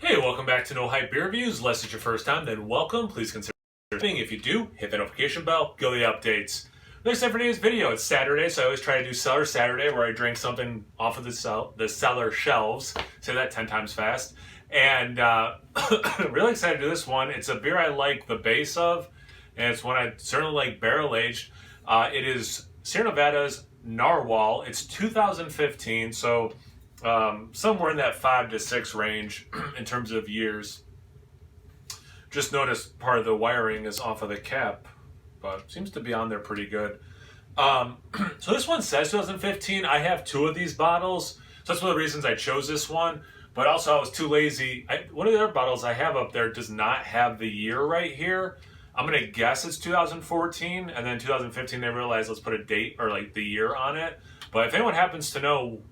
Hey, welcome back to No Hype Beer Reviews. Unless it's your first time, then welcome. Please consider subscribing. If you do, hit the notification bell, go to the updates. Next time for today's video, it's Saturday, so I always try to do Cellar Saturday where I drink something off of the Cellar shelves. Say that 10 times fast. And really excited to do this one. It's a beer I like the base of, and it's one I certainly like barrel aged. It is Sierra Nevada's Narwhal. It's 2015, so somewhere in that 5 to 6 range in terms of years. Just noticed part of the wiring is off of the cap, but seems to be on there pretty good. So this one says 2015. I have 2 of these bottles, so that's one of the reasons I chose this one. But also I was too lazy. One of the other bottles I have up there does not have the year right here. I'm gonna guess it's 2014, and then 2015 they realized let's put a date or like the year on it. But if anyone happens to know,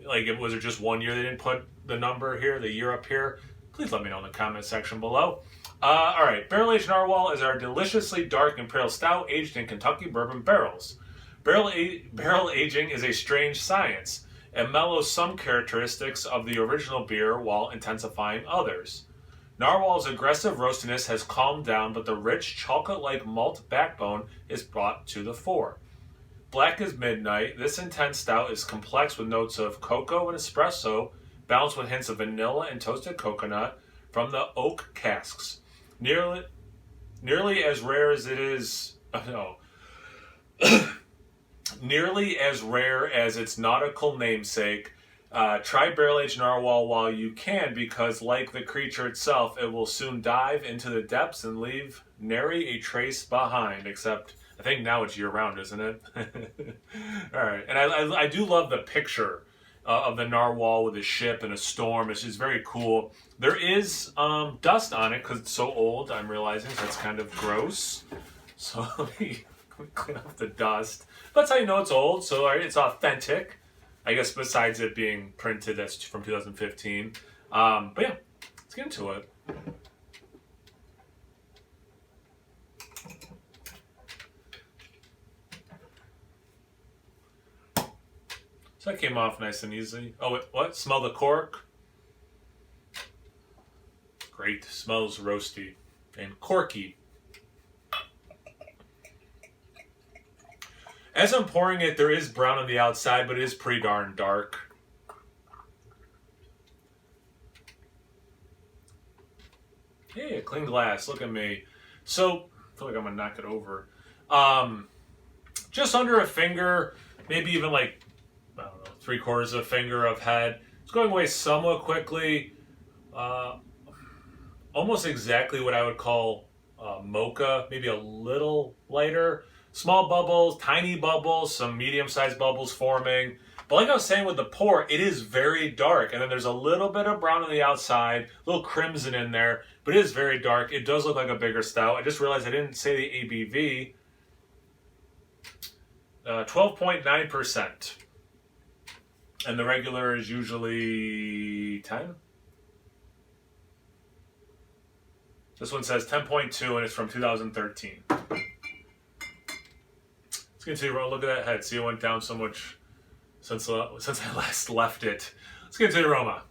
like, was it just 1 year they didn't put the number here, the year up here, please let me know in the comment section below. All right, Barrel Aged Narwhal is our deliciously dark imperial stout aged in Kentucky bourbon barrels. Barrel aging is a strange science. It mellows some characteristics of the original beer while intensifying others. Narwhal's aggressive roastiness has calmed down, but the rich chocolate-like malt backbone is brought to the fore. Black as midnight, this intense stout is complex with notes of cocoa and espresso, balanced with hints of vanilla and toasted coconut from the oak casks. Nearly as rare as it is, nearly as rare as its nautical namesake. Try barrel-aged narwhal while you can, because like the creature itself, it will soon dive into the depths and leave nary a trace behind, except I think now it's year-round, isn't it? All right, and I do love the picture of the narwhal with a ship and a storm. It's just very cool. There is dust on it because it's so old, I'm realizing, so it's kind of gross. So let me clean off the dust. That's how you know it's old, so it's authentic. I guess besides it being printed, that's from 2015. But yeah, let's get into it. So that came off nice and easy. Oh, wait, what? Smell the cork? Great. Smells roasty and corky. As I'm pouring it, there is brown on the outside, but it is pretty darn dark. Hey, a clean glass. Look at me. So, I feel like I'm going to knock it over. Just under a finger, maybe even like, I don't know, 3/4 of a finger of head. It's going away somewhat quickly. Almost exactly what I would call mocha, maybe a little lighter. Small bubbles, tiny bubbles, some medium-sized bubbles forming. But like I was saying with the pour, it is very dark. And then there's a little bit of brown on the outside, a little crimson in there, but it is very dark. It does look like a bigger stout. I just realized I didn't say the ABV. 12.9%. And the regular is usually 10. This one says 10.2 and it's from 2013. Let's continue. Look at that head. See, it went down so much since I last left it. Let's get into the aroma.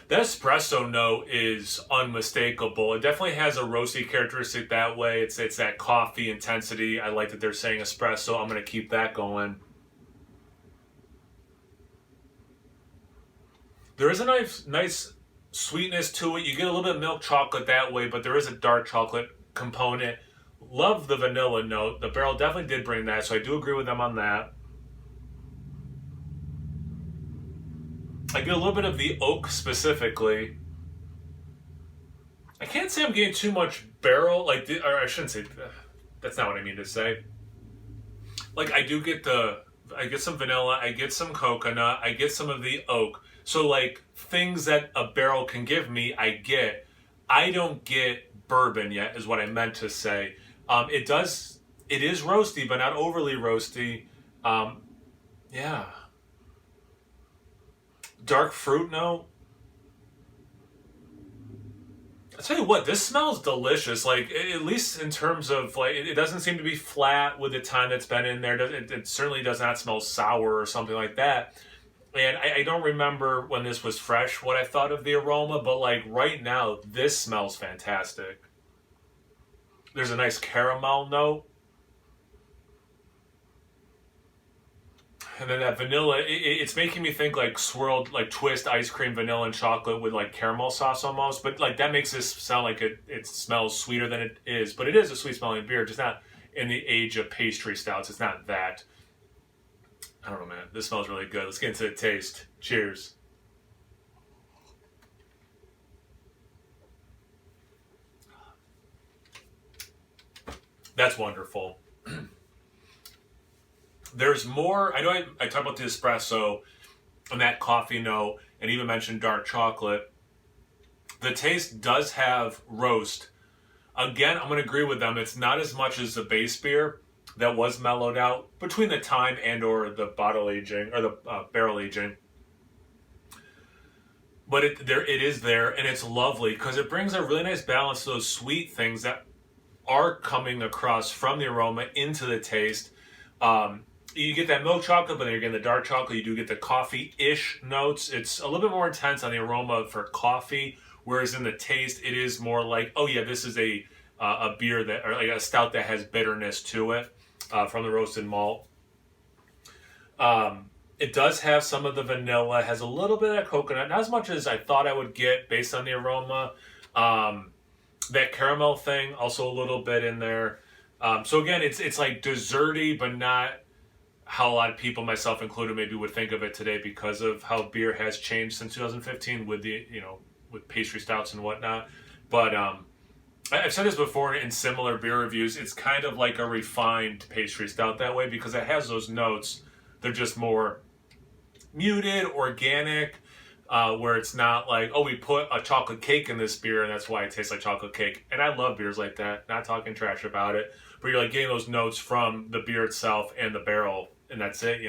That espresso note is unmistakable. It definitely has a roasty characteristic that way. It's that coffee intensity. I like that they're saying espresso. I'm going to keep that going. There is a nice sweetness to it. You get a little bit of milk chocolate that way, but there is a dark chocolate component. Love the vanilla note. The barrel definitely did bring that, so I do agree with them on that. I get a little bit of the oak specifically. I can't say I'm getting too much barrel, or I shouldn't say, that's not what I mean to say. Like, I get some vanilla, I get some coconut, I get some of the oak. So like things that a barrel can give me, I get. I don't get bourbon yet, is what I meant to say. It is roasty, but not overly roasty. Yeah. Dark fruit note. I'll tell you what, this smells delicious. Like, at least in terms of, like, it doesn't seem to be flat with the time that's been in there. It certainly does not smell sour or something like that. And I don't remember when this was fresh what I thought of the aroma, but like right now, this smells fantastic. There's a nice caramel note. And then that vanilla, it's making me think like swirled, like twist ice cream, vanilla, and chocolate with like caramel sauce almost. But like that makes this sound like it smells sweeter than it is. But it is a sweet smelling beer, just not in the age of pastry stouts. It's not that. I don't know, man. This smells really good. Let's get into the taste. Cheers. That's wonderful. There's more. I know I talked about the espresso and that coffee note, and even mentioned dark chocolate. The taste does have roast. Again, I'm going to agree with them. It's not as much as the base beer that was mellowed out between the time and or the bottle aging or the barrel aging. But it is there, and it's lovely because it brings a really nice balance to those sweet things that are coming across from the aroma into the taste. You get that milk chocolate, but then you're getting the dark chocolate. You do get the coffee-ish notes. It's a little bit more intense on the aroma for coffee, whereas in the taste, it is more like, oh yeah, this is a beer that, or like a stout that has bitterness to it from the roasted malt. It does have some of the vanilla, has a little bit of coconut, not as much as I thought I would get based on the aroma. That caramel thing, also a little bit in there. So again, it's like desserty, but not how a lot of people, myself included, maybe would think of it today because of how beer has changed since 2015 with the, with pastry stouts and whatnot. But I've said this before in similar beer reviews, it's kind of like a refined pastry stout that way because it has those notes. They're just more muted, organic, where it's not like, oh, we put a chocolate cake in this beer and that's why it tastes like chocolate cake. And I love beers like that, not talking trash about it, but you're like getting those notes from the beer itself and the barrel, and that's it,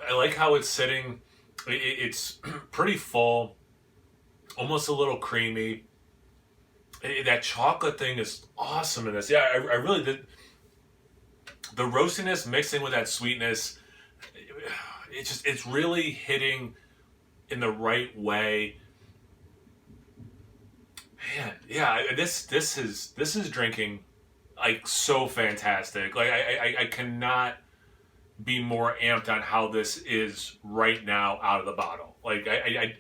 I like how it's sitting. It's pretty full, almost a little creamy. That chocolate thing is awesome in this. Yeah, I really did. The roastiness mixing with that sweetness, it's really hitting in the right way. Man, yeah, this is drinking like so fantastic. Like I cannot be more amped on how this is right now out of the bottle. Like I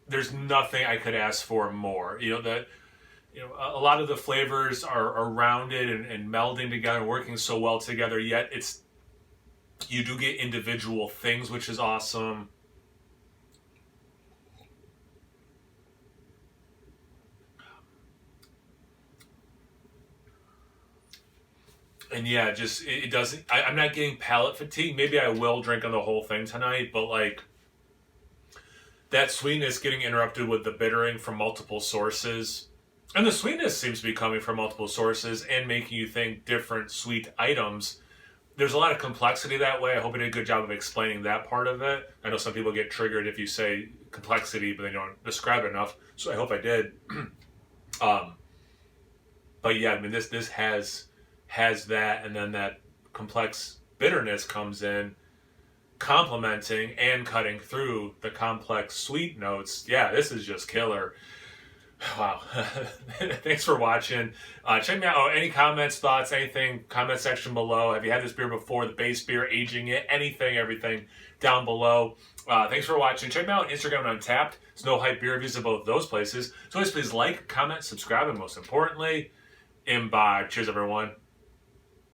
there's nothing I could ask for more. A lot of the flavors are rounded and melding together and working so well together, yet you do get individual things, which is awesome. And yeah, just it doesn't. I'm not getting palate fatigue. Maybe I will drink on the whole thing tonight, but like that sweetness getting interrupted with the bittering from multiple sources. And the sweetness seems to be coming from multiple sources and making you think different sweet items. There's a lot of complexity that way. I hope I did a good job of explaining that part of it. I know some people get triggered if you say complexity, but they don't describe it enough. So I hope I did. But yeah, I mean, this has that, and then that complex bitterness comes in, complementing and cutting through the complex sweet notes. Yeah, this is just killer. Wow. Thanks for watching. Check me out. Oh, any comments, thoughts, anything, comment section below. Have you had this beer before? The base beer, aging it, anything, everything down below. Thanks for watching. Check me out on Instagram and Untapped. There's no hype beer reviews of both those places. So always please like, comment, subscribe, and most importantly, imbibe. Cheers, everyone.